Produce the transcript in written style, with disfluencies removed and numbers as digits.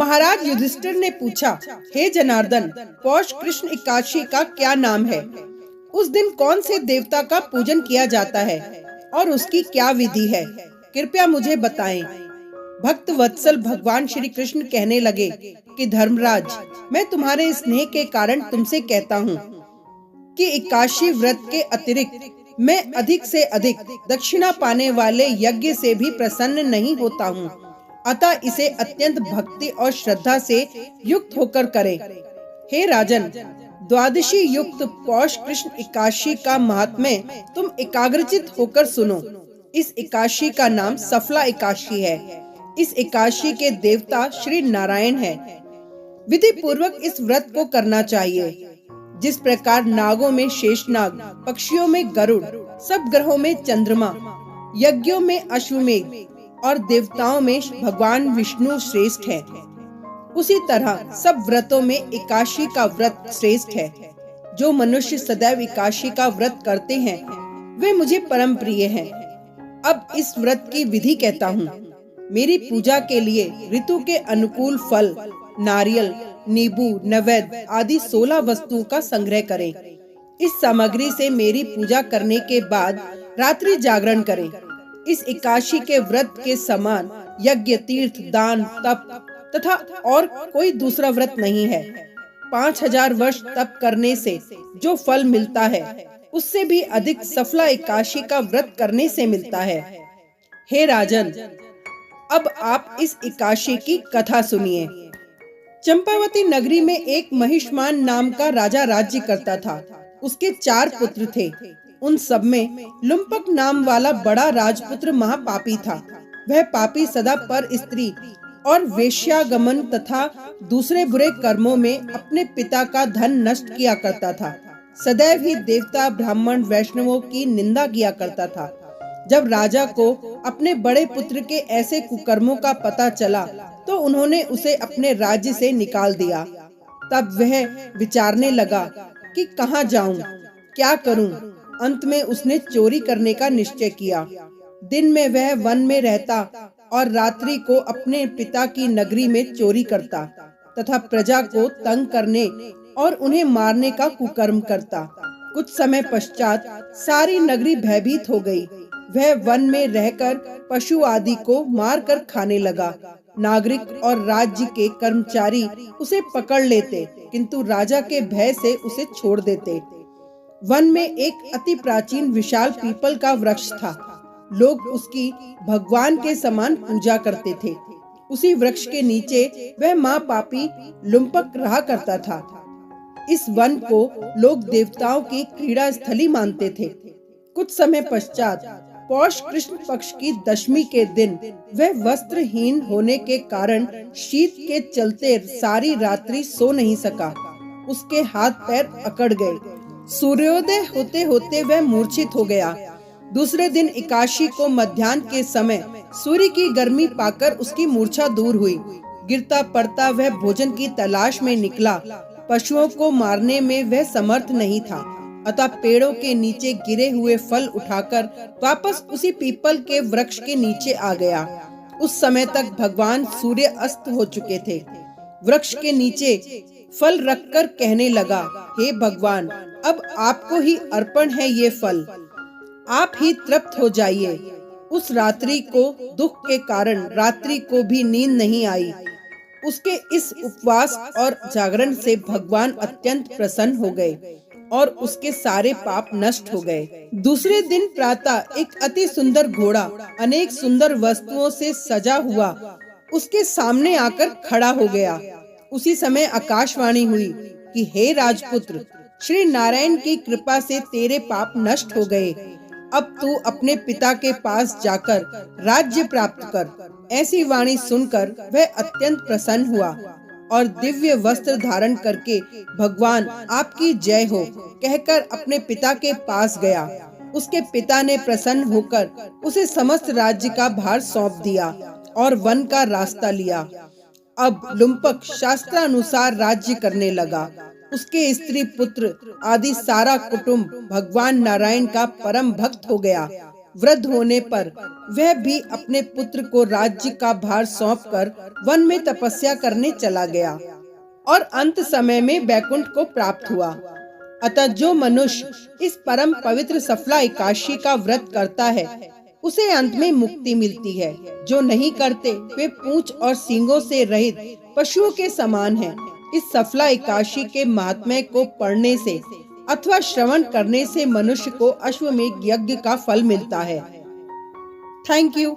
महाराज युधिष्ठिर ने पूछा, हे जनार्दन, पौष कृष्ण एकादशी का क्या नाम है? उस दिन कौन से देवता का पूजन किया जाता है और उसकी क्या विधि है? कृपया मुझे बताएं। भक्त वत्सल भगवान श्री कृष्ण कहने लगे कि धर्मराज, मैं तुम्हारे स्नेह के कारण तुमसे कहता हूँ कि एकादशी व्रत के अतिरिक्त मैं अधिक से अधिक दक्षिणा पाने वाले यज्ञ से भी प्रसन्न नहीं होता हूँ। अतः इसे अत्यंत भक्ति और श्रद्धा से युक्त होकर करें। हे राजन, द्वादशी युक्त पौष कृष्ण एकादशी का महात्म्य तुम एकाग्रचित होकर सुनो। इस एकादशी का नाम सफला एकादशी है। इस एकादशी के देवता श्री नारायण हैं। विधि पूर्वक इस व्रत को करना चाहिए। जिस प्रकार नागों में शेषनाग, पक्षियों में गरुड़, सब ग्रहों में चंद्रमा, यज्ञों में अश्वमेघ और देवताओं में भगवान विष्णु श्रेष्ठ है, उसी तरह सब व्रतों में एकादशी का व्रत श्रेष्ठ है। जो मनुष्य सदैव एकादशी का व्रत करते हैं वे मुझे परम प्रिय हैं। अब इस व्रत की विधि कहता हूँ। मेरी पूजा के लिए ऋतु के अनुकूल फल, नारियल, नींबू, नैवेद्य आदि 16 वस्तुओं का संग्रह करें। इस सामग्री से मेरी पूजा करने के बाद रात्रि जागरण करें। इस एकादशी के व्रत के समान यज्ञ, तीर्थ, दान, तप तथा और कोई दूसरा व्रत नहीं है। 5000 वर्ष तप करने से जो फल मिलता है उससे भी अधिक सफला एकादशी का व्रत करने से मिलता है। हे राजन, अब आप इस एकादशी की कथा सुनिए। चंपावती नगरी में एक महिष्मान नाम का राजा राज्य करता था। उसके 4 पुत्र थे। उन सब में लुम्पक नाम वाला बड़ा राजपुत्र महापापी था। वह पापी सदा पर स्त्री और वेश्यागमन तथा दूसरे बुरे कर्मों में अपने पिता का धन नष्ट किया करता था। सदैव ही देवता, ब्राह्मण, वैष्णवों की निंदा किया करता था। जब राजा को अपने बड़े पुत्र के ऐसे कुकर्मों का पता चला तो उन्होंने उसे अपने राज्य से निकाल दिया। तब वह विचारने लगा कि कहाँ जाऊं, क्या करूं। अंत में उसने चोरी करने का निश्चय किया। दिन में वह वन में रहता और रात्रि को अपने पिता की नगरी में चोरी करता तथा प्रजा को तंग करने और उन्हें मारने का कुकर्म करता। कुछ समय पश्चात सारी नगरी भयभीत हो गई। वह वन में रहकर पशु आदि को मारकर खाने लगा। नागरिक और राज्य के कर्मचारी उसे पकड़ लेते, किंतु राजा के भय से उसे छोड़ देते। वन में एक अति प्राचीन विशाल पीपल का वृक्ष था। लोग उसकी भगवान के समान पूजा करते थे। उसी वृक्ष के नीचे वह महापापी लुम्पक रहा करता था। इस वन को लोग देवताओं की क्रीड़ा स्थली मानते थे। कुछ समय पश्चात पौष कृष्ण पक्ष की दशमी के दिन वह वस्त्रहीन होने के कारण शीत के चलते सारी रात्रि सो नहीं सका। उसके हाथ पैर अकड़ गए। सूर्योदय होते होते वह मूर्छित हो गया। दूसरे दिन एकादशी को मध्याह्न के समय सूर्य की गर्मी पाकर उसकी मूर्छा दूर हुई। गिरता पड़ता वह भोजन की तलाश में निकला। पशुओं को मारने में वह समर्थ नहीं था, अतः पेड़ों के नीचे गिरे हुए फल उठाकर वापस उसी पीपल के वृक्ष के नीचे आ गया। उस समय तक भगवान सूर्य अस्त हो चुके थे। वृक्ष के नीचे फल रखकर कहने लगा, हे भगवान, अब आपको ही अर्पण है ये फल, आप ही तृप्त हो जाइए। उस रात्रि को दुख के कारण रात्रि को भी नींद नहीं आई। उसके इस उपवास और जागरण से भगवान अत्यंत प्रसन्न हो गए और उसके सारे पाप नष्ट हो गए। दूसरे दिन प्रातः एक अति सुंदर घोड़ा अनेक सुंदर वस्तुओं से सजा हुआ उसके सामने आकर खड़ा हो गया। उसी समय आकाशवाणी हुई कि हे राजपुत्र, श्री नारायण की कृपा से तेरे पाप नष्ट हो गए। अब तू अपने पिता के पास जाकर राज्य प्राप्त कर। ऐसी वाणी सुनकर वह अत्यंत प्रसन्न हुआ और दिव्य वस्त्र धारण करके भगवान आपकी जय हो कहकर अपने पिता के पास गया। उसके पिता ने प्रसन्न होकर उसे समस्त राज्य का भार सौंप दिया और वन का रास्ता लिया। अब लुम्पक शास्त्रानुसार राज्य करने लगा। उसके स्त्री पुत्र आदि सारा कुटुंब भगवान नारायण का परम भक्त हो गया। वृद्ध होने पर वह भी अपने पुत्र को राज्य का भार सौंपकर वन में तपस्या करने चला गया और अंत समय में बैकुंठ को प्राप्त हुआ। अतः जो मनुष्य इस परम पवित्र सफला एकादशी का व्रत करता है उसे अंत में मुक्ति मिलती है। जो नहीं करते वे पूंछ और सींगों से रहित पशुओं के समान हैं। इस सफला एकादशी के महात्म्य को पढ़ने से अथवा श्रवण करने से मनुष्य को अश्वमेध यज्ञ का फल मिलता है। Thank you.